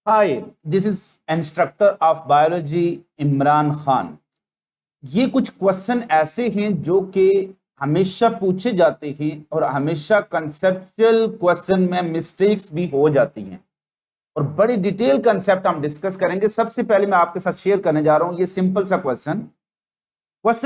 Hi, this is instructor of biology Imran Khan. ये कुछ question ऐसे हैं जो कि हमेशा पूछे जाते हैं और हमेशा कंसेप्चुअल क्वेश्चन में मिस्टेक्स भी हो जाती हैं और बड़ी डिटेल कंसेप्ट हम डिस्कस करेंगे। सबसे पहले मैं आपके साथ शेयर करने जा रहा हूं ये सिंपल सा क्वेश्चन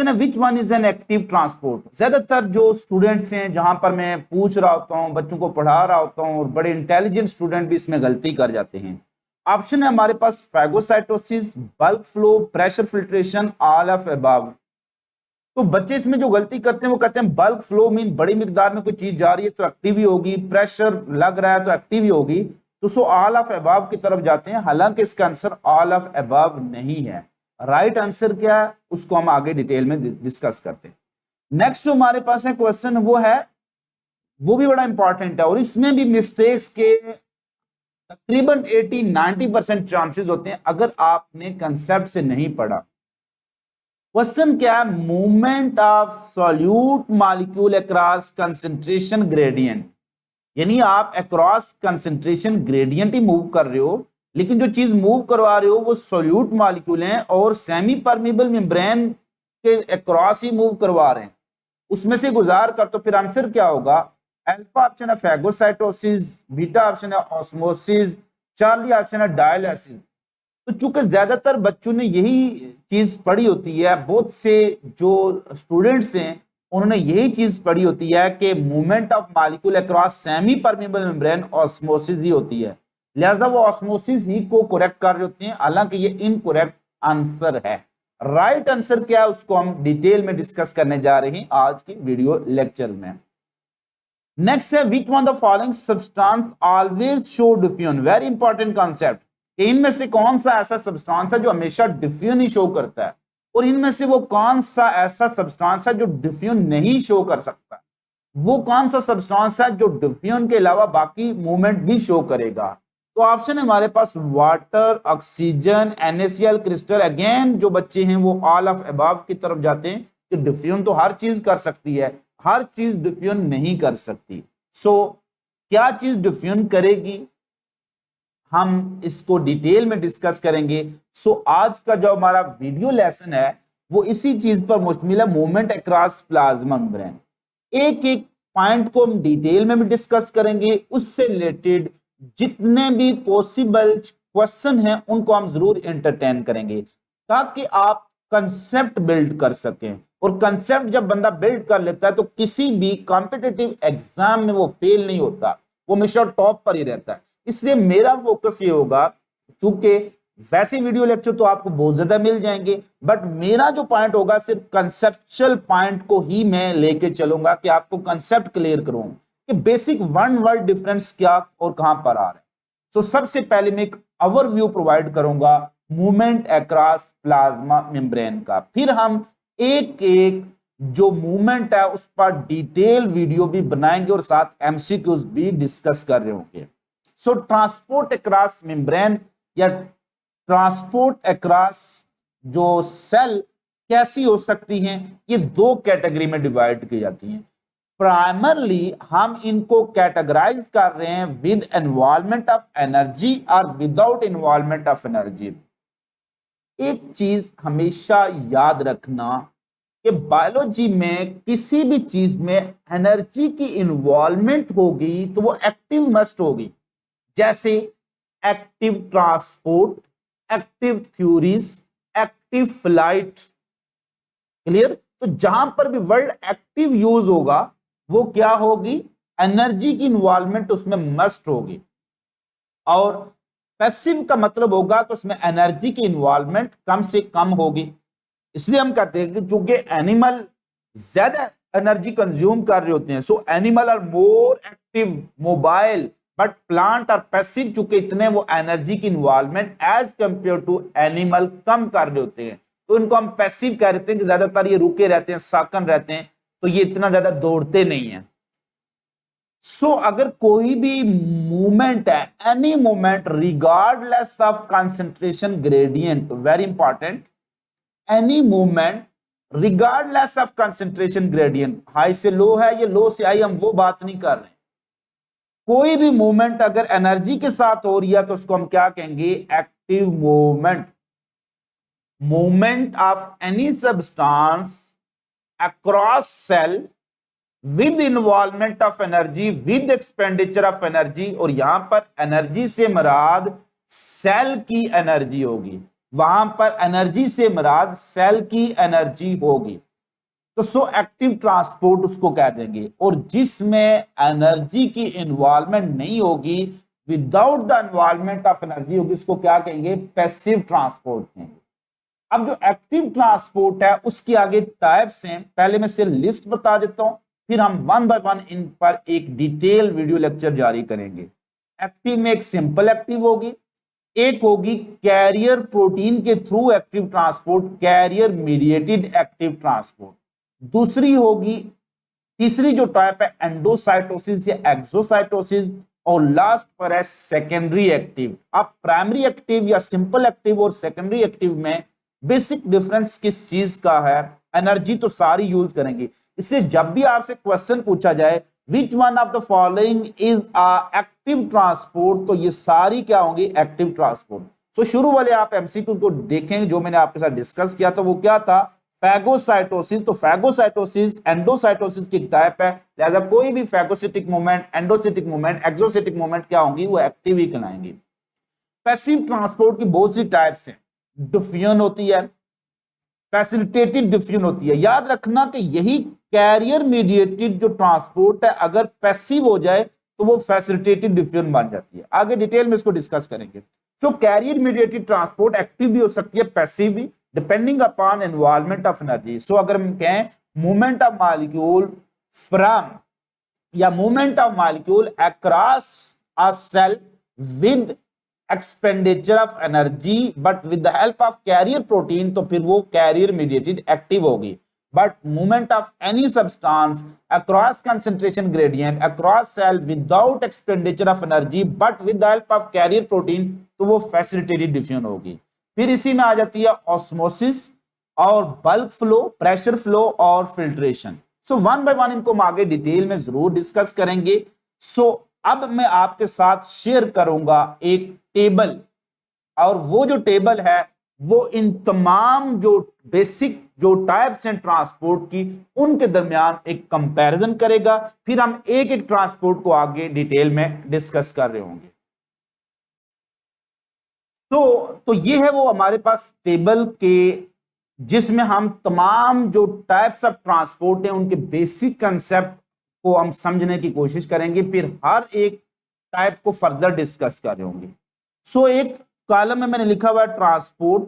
है, विच one is an active transport. ज्यादातर जो स्टूडेंट्स हैं, जहां पर मैं पूछ रहा होता हूं, बच्चों को पढ़ा रहा होता हूं, और बड़े इंटेलिजेंट स्टूडेंट भी इसमें गलती कर जाते हैं। ऑप्शन है हमारे पास phagocytosis, bulk flow, pressure filtration, all of above. तो बच्चे इसमें जो गलती करते हैं वो कहते हैं बल्क फ्लो मीन बड़ी मिकदार में कोई चीज जा रही है तो एक्टिव ही होगी, प्रेशर लग रहा है तो एक्टिव ही होगी, तो सो ऑल ऑफ अबव की तरफ जाते हैं। हालांकि इसका आंसर ऑल ऑफ अबव नहीं है। राइट आंसर क्या है उसको हम आगे डिटेल में डिस्कस करते हैं। नेक्स्ट जो हमारे पास है क्वेश्चन वो भी बड़ा इंपॉर्टेंट है और इसमें भी मिस्टेक्स के तकरीबन 80-90% चांसेस होते हैं अगर आपने कंसेप्ट से नहीं पढ़ा। क्वेश्चन क्या है, movement of solute molecule across concentration gradient. यानी आप अक्रॉस कंसंट्रेशन ग्रेडियंट ही मूव कर रहे हो, लेकिन जो चीज मूव करवा रहे हो वो सॉल्यूट मॉलिक्यूल हैं और सेमी परमेबल मेम्ब्रेन के अक्रॉस ही मूव करवा रहे हैं। उसमें से गुजार कर तो फिर आंसर क्या होगा? अल्फा ऑप्शन है फैगोसाइटोसिस, बीटा ऑप्शन है ऑस्मोसिस, चार्ली ऑप्शन है डायलिसिस। तो चूंकि ज्यादातर बच्चों ने यही चीज पढ़ी होती है, बहुत से जो स्टूडेंट्स हैं उन्होंने यही चीज पढ़ी होती है कि movement of molecule across semi permeable membrane osmosis ही होती है, लिहाजा वो ऑस्मोसिस ही को करेक्ट कर रहे होते हैं। हालांकि ये इनकरेक्ट आंसर है। राइट आंसर क्या है उसको हम डिटेल में डिस्कस करने जा रहे हैं आज की वीडियो लेक्चर में। नेक्स्ट है, विच one the following substance always show diffusion. Very important concept. इनमें से कौन सा ऐसा सब्सटेंस है जो हमेशा डिफ्यूजन ही शो करता है, और इनमें से वो कौन सा ऐसा सब्सटेंस है जो डिफ्यूजन नहीं शो कर सकता। वो कौन सा सब्सटेंस है जो डिफ्यूजन के अलावा बाकी मूवमेंट भी शो करेगा। तो ऑप्शन है हमारे पास water, oxygen, NaCl crystal. Again जो बच्चे हैं वो ऑल ऑफ अबव की तरफ जाते हैं कि डिफ्यूजन तो हर चीज कर सकती है, हर चीज डिफ्यूजन नहीं कर सकती। सो क्या चीज डिफ्यूजन करेगी हम इसको डिटेल में डिस्कस करेंगे। सो आज का जो हमारा वीडियो लेसन है वो इसी चीज पर मुश्तमिल है, मूवमेंट अक्रॉस प्लाज्मा मेम्ब्रेन। एक एक पॉइंट को हम डिटेल में भी डिस्कस करेंगे, उससे रिलेटेड जितने भी पॉसिबल क्वेश्चन हैं उनको हम जरूर एंटरटेन करेंगे ताकि आप कंसेप्ट बिल्ड कर सकें। और कंसेप्ट जब बंदा बिल्ड कर लेता है तो किसी भी कॉम्पिटिटिव एग्जाम में वो फेल नहीं होता, वो हमेशा टॉप पर ही रहता है। इसलिए मेरा फोकस ये होगा, चूंकि वैसे वीडियो लेक्चर तो आपको बहुत ज्यादा मिल जाएंगे, बट मेरा जो पॉइंट होगा सिर्फ कंसेप्चुअल पॉइंट को ही मैं लेके चलूंगा कि आपको कंसेप्ट क्लियर करूं कि बेसिक वन वर्ड डिफरेंस क्या और कहां पर आ रहा है। सो सबसे पहले मैं एक ओवरव्यू प्रोवाइड करूंगा मूवमेंट अक्रॉस प्लाज्मा मेम्ब्रेन का, फिर हम एक एक जो मूवमेंट है उस पर डिटेल वीडियो भी बनाएंगे और साथ एमसीक्यूज भी डिस्कस कर रहे होंगे। सो ट्रांसपोर्ट अक्रॉस मेम्ब्रेन या ट्रांसपोर्ट अक्रॉस जो सेल कैसी हो सकती हैं, ये दो कैटेगरी में डिवाइड की जाती हैं। प्राइमरली हम इनको कैटेगराइज कर रहे हैं विद इन्वॉल्वमेंट ऑफ एनर्जी और विदाउट इन्वॉल्वमेंट ऑफ एनर्जी। एक चीज हमेशा याद रखना कि बायोलॉजी में किसी भी चीज में एनर्जी की इन्वॉल्वमेंट होगी तो वो एक्टिव मस्ट होगी, जैसे active transport, active theories, active flight. Clear? तो जहां पर भी वर्ड एक्टिव यूज होगा वो क्या होगी? एनर्जी की इन्वॉल्वमेंट उसमें मस्ट होगी। और पैसिव का मतलब होगा कि उसमें एनर्जी की इन्वॉल्वमेंट कम से कम होगी। इसलिए हम कहते हैं कि चूंकि एनिमल ज्यादा एनर्जी कंज्यूम कर रहे होते हैं, so animal are more active mobile, but plant are passive चूंकि इतने वो एनर्जी की involvement as compare to animal कम कर रहे होते हैं, तो इनको हम पैसिव कह रहे हैं कि ज्यादातर ये रुके रहते हैं, साकन रहते हैं, तो ये इतना ज्यादा दौड़ते नहीं है। सो अगर कोई भी मूवमेंट है, any movement regardless of concentration gradient, very important, any movement regardless of concentration gradient, high से लो है, ये लो से हाई, हम वो बात नहीं कर रहे हैं। कोई भी मूवमेंट अगर एनर्जी के साथ हो रही है तो उसको हम क्या कहेंगे, active movement. Movement of any substance across cell with involvement of energy with expenditure of energy, और यहां पर एनर्जी से मुराद सेल की एनर्जी होगी, वहां पर एनर्जी से मुराद सेल की एनर्जी होगी, तो सो एक्टिव ट्रांसपोर्ट उसको कह देंगे। और जिसमें एनर्जी की इन्वॉल्वमेंट नहीं होगी, without the involvement of energy होगी, उसको क्या कहेंगे, पैसिव ट्रांसपोर्ट कहेंगे। अब जो एक्टिव ट्रांसपोर्ट है उसके आगे टाइप्स हैं, पहले मैं से लिस्ट बता देता हूं, फिर हम वन बाय वन इन पर एक डिटेल वीडियो लेक्चर जारी करेंगे। एक्टिव में एक सिंपल एक्टिव होगी, एक होगी कैरियर प्रोटीन के through active transport, carrier mediated active transport. दूसरी होगी, तीसरी जो टाइप है एंडोसाइटोसिस या एक्सोसाइटोसिस, और लास्ट पर है सेकेंडरी एक्टिव। अब प्राइमरी एक्टिव या सिंपल एक्टिव और सेकेंडरी एक्टिव में बेसिक डिफरेंस किस चीज का है, एनर्जी तो सारी यूज करेंगे, इसलिए जब भी आपसे क्वेश्चन पूछा जाए विच one of the following is a active transport, तो ये सारी क्या होंगी, एक्टिव ट्रांसपोर्ट। तो शुरू वाले आप एमसीक्यू को देखेंगे जो मैंने आपके साथ डिस्कस किया था, वो क्या था, फैगोसाइटोसिस। तो फैगोसाइटोसिस एंडोसाइटोसिस की टाइप है, लिहाजा कोई भी फैगोसिटिक मूवमेंट, एंडोसिटिक मूवमेंट, एक्सोसिटिक मूवमेंट क्या होंगी, वो एक्टिव ही कहलाएंगी। पैसिव ट्रांसपोर्ट की बहुत सी टाइप्स हैं, डिफ्यूजन होती है, फैसिलिटेटेड डिफ्यूजन होती है। याद रखना कि यही कैरियर मीडिएटेड जो ट्रांसपोर्ट है, अगर पैसिव हो जाए तो वो फैसिलिटेटेड डिफ्यूजन बन जाती है। आगे डिटेल में इसको डिस्कस करेंगे। So carrier mediated transport active भी हो सकती है, पैसिव भी, depending upon involvement of energy. So अगर हम कहें मूवमेंट ऑफ मॉलिक्यूल फ्रॉम या movement of molecule across a cell with expenditure of energy but with the help of carrier protein, तो फिर वो कैरियर मीडिएटेड एक्टिव होगी। But movement of any substance across concentration gradient across cell without expenditure of energy but with the help of carrier protein, तो वो facilitated diffusion होगी। फिर इसी में आ जाती है ऑस्मोसिस और बल्क फ्लो, प्रेशर फ्लो और filtration. So one by one इनको हम आगे डिटेल में जरूर डिस्कस करेंगे। सो अब मैं आपके साथ शेयर करूंगा एक टेबल, और वो जो टेबल है वो इन तमाम जो बेसिक जो टाइप्स हैं ट्रांसपोर्ट की, उनके दरमियान एक कंपैरिजन करेगा। फिर हम एक एक ट्रांसपोर्ट को आगे डिटेल में डिस्कस कर रहे होंगे। तो ये है वो हमारे पास टेबल के, जिसमें हम तमाम जो टाइप्स ऑफ ट्रांसपोर्ट हैं उनके बेसिक कंसेप्ट को हम समझने की कोशिश करेंगे, फिर हर एक टाइप को फर्दर डिस्कस कर रहे होंगे। सो एक कॉलम में मैंने लिखा हुआ है ट्रांसपोर्ट,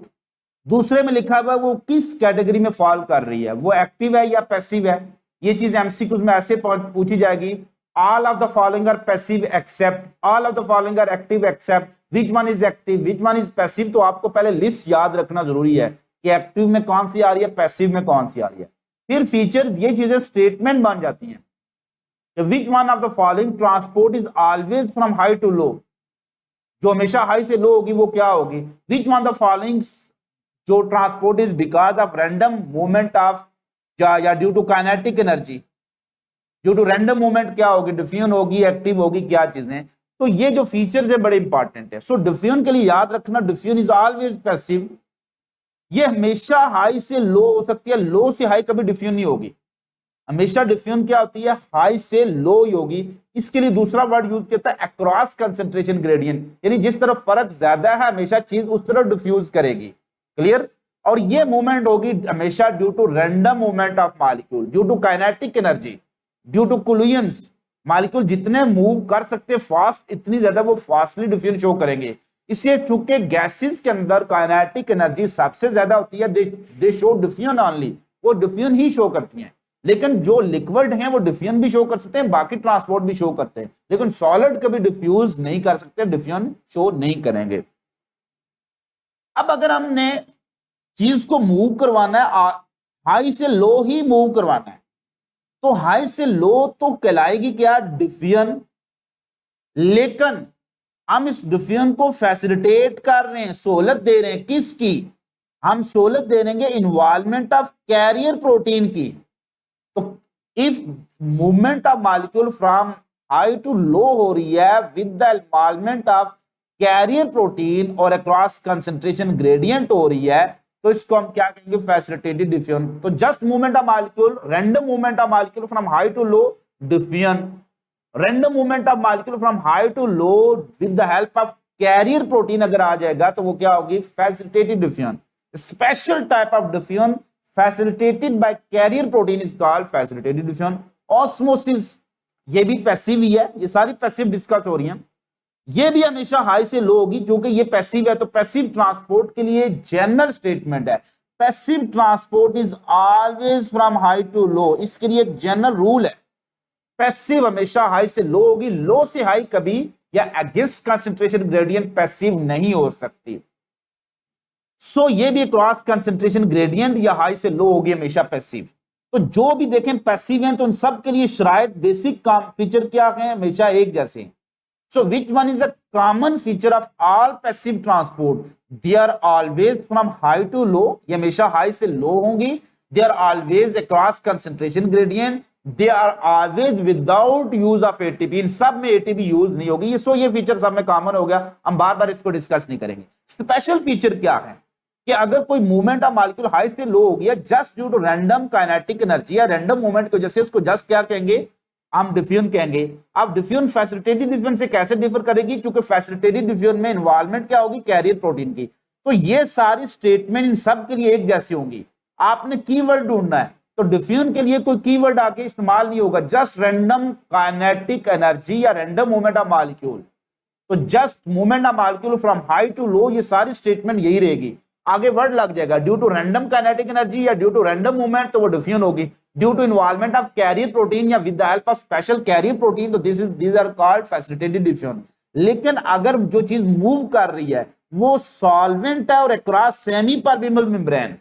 दूसरे में लिखा हुआ है वो किस कैटेगरी में फॉल कर रही है, वो एक्टिव है या पैसिव है। ये चीज एमसीक्यूज में ऐसे पूछी जाएगी, all of the following are passive except, all of the following are active except, which one is active, which one is passive. तो आपको पहले लिस्ट याद रखना जरूरी है कि एक्टिव में कौन सी आ रही है, पैसिव में कौन सी आ रही है। फिर फीचर, ये चीजें स्टेटमेंट बन जाती हैं। Which one of the following transport is always from high to low, जो हमेशा हाई से लो होगी वो क्या होगी। विच वन द फॉलोइंग जो transport is because of random movement of या due to kinetic energy, due to random movement क्या होगी, डिफ्यूजन होगी, एक्टिव होगी, क्या चीजें। तो ये जो फीचर्स है बड़े इंपॉर्टेंट है। सो डिफ्यूजन के लिए याद रखना, डिफ्यूजन इज ऑलवेज पैसिव, ये हमेशा हाई से लो हो सकती है, लो से हाई कभी डिफ्यूजन नहीं होगी। हमेशा डिफ्यूजन क्या होती है, हाई से लो ही होगी। इसके लिए दूसरा वर्ड यूज किया है अक्रॉस कंसंट्रेशन ग्रेडियंट, यानी जिस तरफ फर्क ज्यादा है हमेशा चीज उस तरफ डिफ्यूज करेगी। क्लियर। और ये मूवमेंट होगी हमेशा due to random movement of molecule, due to kinetic energy, due to collisions. Molecule जितने मूव कर सकते फास्ट, इतनी ज्यादा वो फास्टली डिफ्यूजन शो करेंगे। इसलिए चूंकि गैसेस के अंदर काइनेटिक एनर्जी सबसे ज्यादा होती है, दे शो डिफ्यूजन ओनली, वो डिफ्यूजन ही शो करती हैं। लेकिन जो लिक्विड हैं वो डिफ्यूजन भी शो कर सकते हैं, बाकी ट्रांसपोर्ट भी शो करते हैं, लेकिन सॉलिड कभी डिफ्यूज नहीं कर सकते, डिफ्यूजन शो नहीं करेंगे। अब अगर हमने चीज को मूव करवाना है, हाई से लो ही मूव करवाना है, तो हाई से लो तो कहलाएगी क्या, डिफ्यूजन। लेकिन हम इस डिफ्यूजन को फैसिलिटेट कर रहे हैं, सहूलत दे रहे हैं किसकी, हम सहूलत दे देंगे इन्वॉल्वमेंट ऑफ कैरियर प्रोटीन की। तो if movement of molecule from high to low हो रही है with the involvement of carrier protein और अक्रॉस कंसंट्रेशन ग्रेडियंट हो रही है, तो इसको हम क्या कहेंगे, फैसिलिटेटेड डिफ्यूजन। तो just movement of molecule, random movement of molecule from high to low, diffusion. Random movement of molecule from high to low with the help of carrier protein अगर आ जाएगा तो वो क्या होगी, facilitated diffusion. Special type of diffusion facilitated bye carrier protein is called facilitated diffusion. Osmosis, ये भी passive ही है, ये सारी पैसिव डिस्कस हो रही हैं। ये भी हमेशा हाई से लो होगी क्योंकि ये पैसिव है। तो पैसिव ट्रांसपोर्ट के लिए जनरल स्टेटमेंट है, passive transport is always from high to low. इसके लिए एक जनरल रूल है, पैसिव हमेशा हाई से लो होगी, लो से हाई कभी या अगेंस्ट कंसंट्रेशन ग्रेडियंट पैसिव नहीं हो सकती। सो ये भी क्रॉस कंसंट्रेशन ग्रेडियंट या हाई से लो होगी हमेशा पैसिव। तो जो भी देखें पैसिव हैं तो उन सब के लिए शायद बेसिक काम फीचर क्या है, हमेशा एक जैसे। So which one is a common feature of all passive transport? They are always from high to low. ये हमेशा high से low होंगी। They are always across concentration gradient. They are always without use of ATP. इन सब में ATP use नहीं होगी। सो ये feature सब में कॉमन हो गया, हम बार बार इसको डिस्कस नहीं करेंगे। स्पेशल फीचर क्या है कि अगर कोई मूवमेंट ऑफ मॉलिक्यूल हाई से लो हो गया just due to random kinetic energy या रैंडम मूवमेंट की वजह से, उसको जस्ट क्या कहेंगे, हम डिफ्यूजन कहेंगे। अब डिफ्यूजन फैसिलिटेटेड डिफ्यूजन से कैसे डिफर करेगी, क्योंकि फैसिलिटेटेड डिफ्यूजन में इन्वॉल्वमेंट क्या होगी, कैरियर प्रोटीन की। तो ये सारी स्टेटमेंट इन सब के लिए एक जैसी होंगी। आपने कीवर्ड ढूंढना है, तो डिफ्यूजन के लिए कोई कीवर्ड आके इस्तेमाल नहीं होगा, जस्ट रैंडम काइनेटिक एनर्जी या रैंडम मूवमेंट ऑफ मॉलिक्यूल। तो just movement of molecule from high to low, ये सारी स्टेटमेंट यही रहेगी। आगे वर्ड लग जाएगा due to random kinetic energy या ड्यू टू रैंडम मूवमेंट, तो वो डिफ्यूजन होगी। Due to involvement of carrier protein या with the help of special carrier protein, तो these are called facilitated diffusion. लेकिन अगर जो चीज मूव कर रही है वो सॉल्वेंट है और across semi permeable membrane,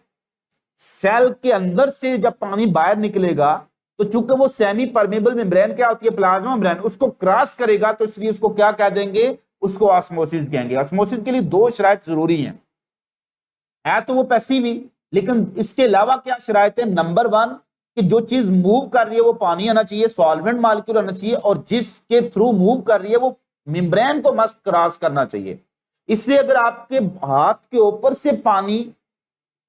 cell के अंदर से जब पानी बाहर निकलेगा तो चूंकि वो सेमी परमेबल मेम्ब्रेन क्या होती है, प्लाज्मा मेम्ब्रेन, उसको क्रॉस करेगा, तो इसलिए उसको क्या कह देंगे, उसको ऑस्मोसिस कहेंगे। ऑस्मोसिस के लिए दो शराइत जरूरी हैं, है तो वो पैसिव ही, लेकिन इसके अलावा क्या शराइत है, नंबर वन कि जो चीज मूव कर रही है वो पानी आना चाहिए, सॉल्वेंट मॉलिक्यूल आना चाहिए, और जिसके थ्रू मूव कर रही है वो मेम्ब्रेन को मस्ट क्रॉस करना चाहिए। इसलिए अगर आपके हाथ के ऊपर से पानी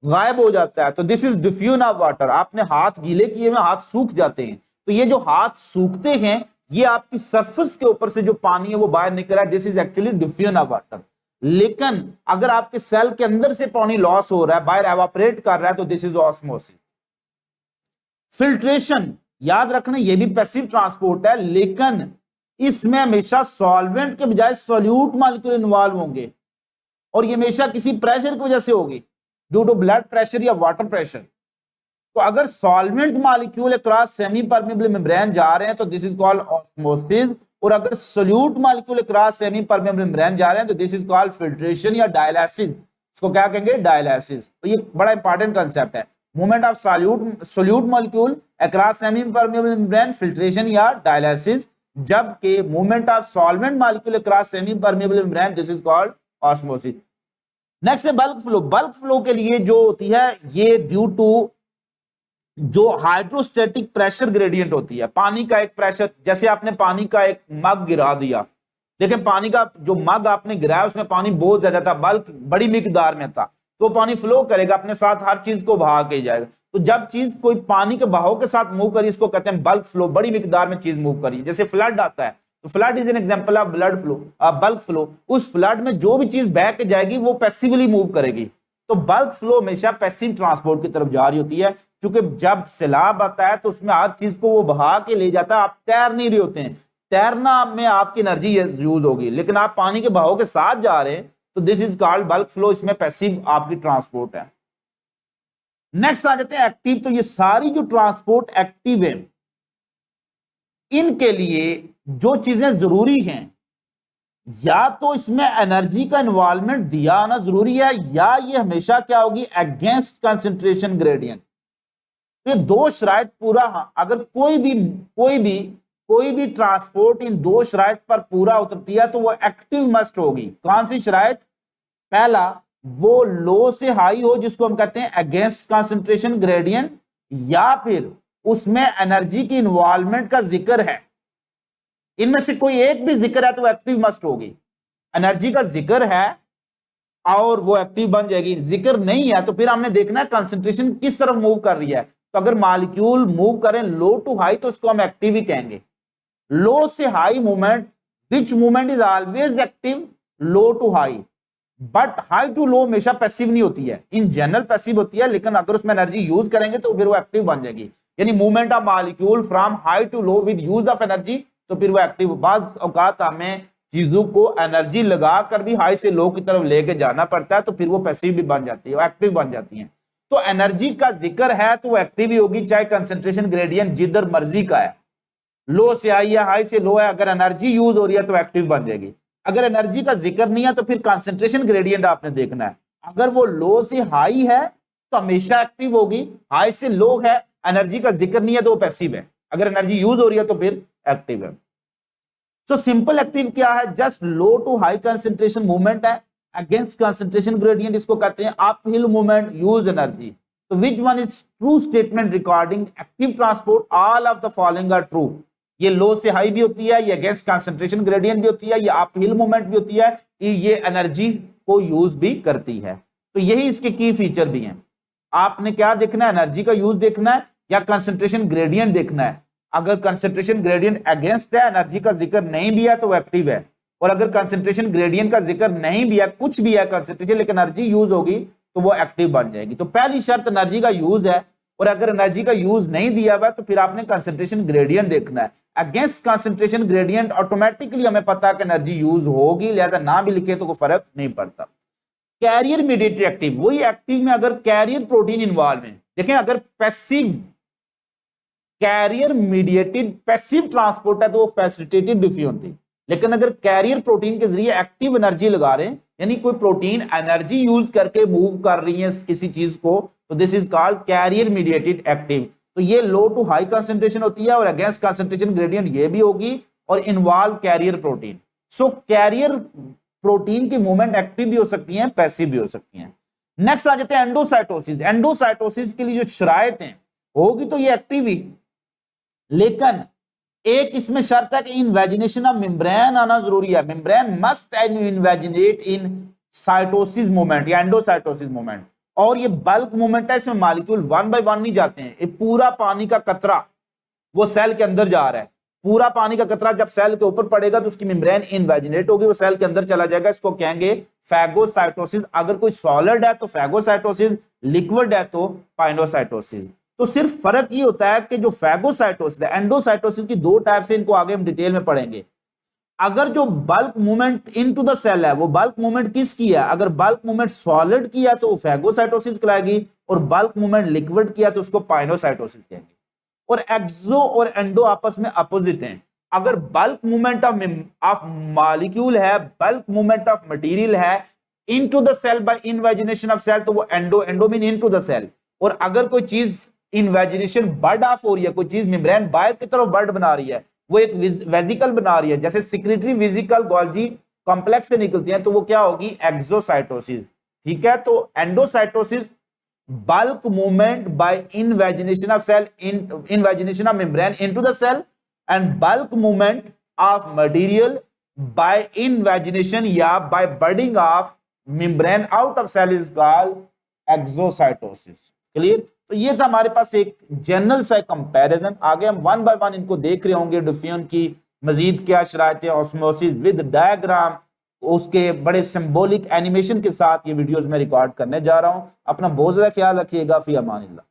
गायब हो जाता है तो this is diffusion of water. आपने हाथ गीले किए हुए, हाथ सूख जाते हैं, तो ये जो हाथ सूखते हैं ये आपकी सरफेस के ऊपर से जो पानी है वो बाहर निकल रहा है, this is actually diffusion of water. लेकिन अगर आपके सेल के अंदर से पानी लॉस हो रहा है, बाहर एवापोरेट कर रहा है, तो दिस इज ऑस्मोसिस। फिल्ट्रेशन, याद रखना ये भी पैसिव ट्रांसपोर्ट है, लेकिन इसमें हमेशा सॉल्वेंट के बजाय सॉल्यूट मॉलिक्यूल इन्वॉल्व होंगे, और ये हमेशा किसी प्रेशर की वजह से होगी, ड्यू टू ब्लड प्रेशर या वाटर प्रेशर। तो अगर solvent molecule across semi permeable membrane जा रहे हैं तो दिस इज कॉल्ड ऑस्मोसिस, और अगर solute molecule across semi permeable membrane जा रहे हैं तो दिस इज कॉल्ड फिल्ट्रेशन या डायलिसिस। इसको क्या कहेंगे, डायलिसिस। तो ये बड़ा इंपॉर्टेंट कांसेप्ट है, movement of solute molecule across semi permeable membrane, filtration या डायलिसिस। जबकि movement of solvent molecule across semi permeable membrane, this is called osmosis. Next है बल्क फ्लो। बल्क फ्लो के लिए जो होती है ये ड्यू टू जो हाइड्रोस्टैटिक प्रेशर ग्रेडियंट होती है, पानी का एक प्रेशर, जैसे आपने पानी का एक मग गिरा दिया, लेकिन पानी का जो मग आपने गिराया उसमें पानी बहुत ज्यादा था, बल्क बड़ी मिकदार में था, तो पानी फ्लो करेगा, अपने साथ हर चीज को बहा के जाएगा। तो जब चीज कोई पानी के बहाव के साथ मूव करी, इसको कहते हैं बल्क फ्लो, बड़ी मिकदार में चीज मूव करी। जैसे फ्लड आता है तो flood is an example of blood flow, bulk flow. उस फ्लड में जो भी चीज बह के जाएगी वो पैसिवली मूव करेगी। तो बल्क फ्लो हमेशा पैसिव ट्रांसपोर्ट की तरफ जा रही होती है, क्योंकि जब सैलाब आता है तो उसमें हर चीज को वो बहा के ले जाता है, आप तैर नहीं रहे होते हैं, तैरना में आपकी एनर्जी यूज होगी, लेकिन आप पानी के बहाव के साथ जा रहे हैं तो this is called bulk flow, इसमें पैसिव आपकी ट्रांसपोर्ट है। नेक्स्ट आ जाते हैं एक्टिव। तो ये सारी जो ट्रांसपोर्ट एक्टिव है, इनके लिए जो चीजें जरूरी हैं, या तो इसमें एनर्जी का इन्वॉल्वमेंट दिया आना जरूरी है, या ये हमेशा क्या होगी, अगेंस्ट कंसंट्रेशन ग्रेडियंट। ये दो शराइत पूरा, अगर कोई भी ट्रांसपोर्ट इन दो शराइत पर पूरा उतरती है तो वो एक्टिव मस्ट होगी। कौन सी शराइत, पहला वो लो से हाई हो जिसको हम कहते हैं अगेंस्ट कंसंट्रेशन ग्रेडियंट, या फिर उसमें एनर्जी की इन्वॉल्वमेंट का जिक्र है। इनमें से कोई एक भी जिक्र है तो एक्टिव मस्ट होगी। एनर्जी का जिक्र है और वो एक्टिव बन जाएगी, जिक्र नहीं है तो फिर हमने देखना है कंसंट्रेशन किस तरफ मूव कर रही है। तो अगर मॉलिक्यूल मूव करें लो टू हाई तो उसको हम एक्टिव ही कहेंगे। लो से high movement, which movement is always active low to high, but high to low हमेशा पैसिव नहीं होती है, इन जनरल पैसिव होती है, लेकिन अगर उसमें एनर्जी यूज करेंगे तो फिर वो एक्टिव बन जाएगी। यानी movement of molecule from high to low with use of energy, तो फिर वो एक्टिव। बाज़ औकात हमें चीजों को एनर्जी लगाकर भी हाई से लो की तरफ लेके जाना पड़ता है, तो फिर वो पैसिव भी बन जाती है, एक्टिव बन जाती है। तो एनर्जी का जिक्र है तो वो एक्टिव ही होगी, चाहे कंसंट्रेशन ग्रेडियंट जिधर मर्जी का है, लो से हाई या हाई से लो है, अगर एनर्जी यूज हो रही है तो एक्टिव बन जाएगी। अगर एनर्जी का जिक्र नहीं है तो फिर कंसंट्रेशन ग्रेडियंट आपने देखना है, अगर वो लो से हाई है तो हमेशा एक्टिव होगी, हाई से लो है, एनर्जी का जिक्र नहीं है तो वो पैसिव है, अगर एनर्जी यूज हो रही है तो फिर एक्टिव है। सो सिंपल एक्टिव क्या है, just low to high concentration movement है, अगेंस्ट कंसंट्रेशन ग्रेडियंट इसको कहते हैं, up hill movement use energy. तो which one is true statement regarding active transport, all of the following are true. ये low से high भी होती है, ये अगेंस्ट कंसंट्रेशन ग्रेडियंट भी होती है, ये अप हिल मूवमेंट भी होती है, ये एनर्जी को यूज भी करती है। तो यही इसके की फीचर भी हैं। आपने क्या देखना है, एनर्जी का यूज देखना है या कंसंट्रेशन ग्रेडियंट देखना है। अगर कंसंट्रेशन ग्रेडियंट अगेंस्ट है, एनर्जी का जिक्र नहीं भी है तो वो एक्टिव है, और अगर कंसंट्रेशन ग्रेडियंट का जिक्र नहीं भी है, कुछ भी है कंसंट्रेशन लेकिन एनर्जी यूज होगी तो वो एक्टिव बन जाएगी। तो पहली शर्त एनर्जी का यूज है, और अगर एनर्जी का यूज नहीं दिया हुआ तो फिर आपने कंसंट्रेशन ग्रेडियंट देखना है। अगेंस्ट कंसंट्रेशन ग्रेडियंट ऑटोमेटिकली हमें पता है कि एनर्जी यूज होगी, लिहाजा ना भी लिखे तो कोई फर्क नहीं पड़ता। कैरियर मीडिएटेड एक्टिव, वही एक्टिव में अगर कैरियर प्रोटीन इन्वॉल्व है। देखें, अगर passive carrier mediated passive transport है तो वो फैसिलिटेटेड डिफ्यूजन थी, लेकिन अगर कैरियर प्रोटीन के जरिए एक्टिव एनर्जी लगा रहे हैं, यानी कोई प्रोटीन एनर्जी यूज करके मूव कर रही है किसी चीज को, तो this is called carrier mediated active. तो ये लो टू हाई कंसंट्रेशन होती है और अगेंस्ट कंसंट्रेशन ग्रेडियंट ये भी होगी, और इन्वॉल्व कैरियर प्रोटीन। सो कैरियर प्रोटीन की मूवमेंट एक्टिव भी हो सकती है, पैसिव भी हो सकती है। नेक्स्ट आ जाते हैं एंडोसाइटोसिस। एंडोसाइटोसिस के लिए जो शरायत हैं होगी तो ये एक्टिव ही, लेकिन एक इसमें शर्त है कि इन्वेजिनेशन ऑफ मेम्ब्रेन आना जरूरी है। मेम्ब्रेन मस्ट इन्वेजिनेट इन साइटोसिस मूवमेंट या एंडोसाइटोसिस मूवमेंट, और ये बल्क मूवमेंट है, इसमें मॉलिक्यूल वन बाय वन नहीं जाते हैं। ये पूरा पानी का कतरा वो सेल के अंदर जा रहा है, पूरा पानी का कतरा जब सेल के ऊपर पड़ेगा तो उसकी मेम्ब्रेन इन्वेजिनेट होगी, वो सेल के अंदर चला जाएगा, इसको कहेंगे फैगोसाइटोसिस। अगर कोई सॉलिड है तो फैगोसाइटोसिस, लिक्विड है तो पाइनोसाइटोसिस। तो सिर्फ फर्क ये होता है कि जो फैगोसाइटोसिस है, एंडोसाइटोसिस की दो टाइप से, इनको आगे हम डिटेल में पढ़ेंगे। अगर जो bulk movement into the cell है वो बल्क मूवमेंट किसकी है, अगर बल्क मूवमेंट सॉलिड की है तो वो फैगोसाइटोसिस कहलाएगी, और बल्क मूवमेंट लिक्विड किया तो उसको पाइनोसाइटोसिस कहेंगे। और एक्सो और एंडो आपस में अपोजिट हैं। अगर बल्क मूवमेंट ऑफ मॉलिक्यूल है, बल्क मूवमेंट ऑफ मटेरियल है into the cell by invagination of cell, तो वो endo, endo mean into the cell. और अगर कोई चीज इन्वेजिनेशन बर्ड ऑफ हो रही है, कोई चीज मेम्ब्रेन बाहर की तरफ बर्ड बना रही है, वो एक वेजिकल बना रही है, जैसे सिक्रेटरी वेजिकल गोल्जी कॉम्प्लेक्स से निकलती है, तो वो क्या होगी, एक्सोसाइटोसिस। ठीक है, तो endocytosis bulk movement by invagination of cell, invagination of membrane into the cell, and bulk movement of material by invagination या by budding of membrane out of cell is called exocytosis. Clear? तो ये था हमारे पास एक general सा comparison. आगे हम one by one इनको देख रहे होंगे, डिफ्यूजन की मजीद क्या शरायतें, ऑस्मोसिस विद डायग्राम, उसके बड़े सिंबॉलिक एनिमेशन के साथ ये वीडियोस में रिकॉर्ड करने जा रहा हूं। अपना बहुत ज्यादा ख्याल रखिएगा। फी अमानिल्लाह।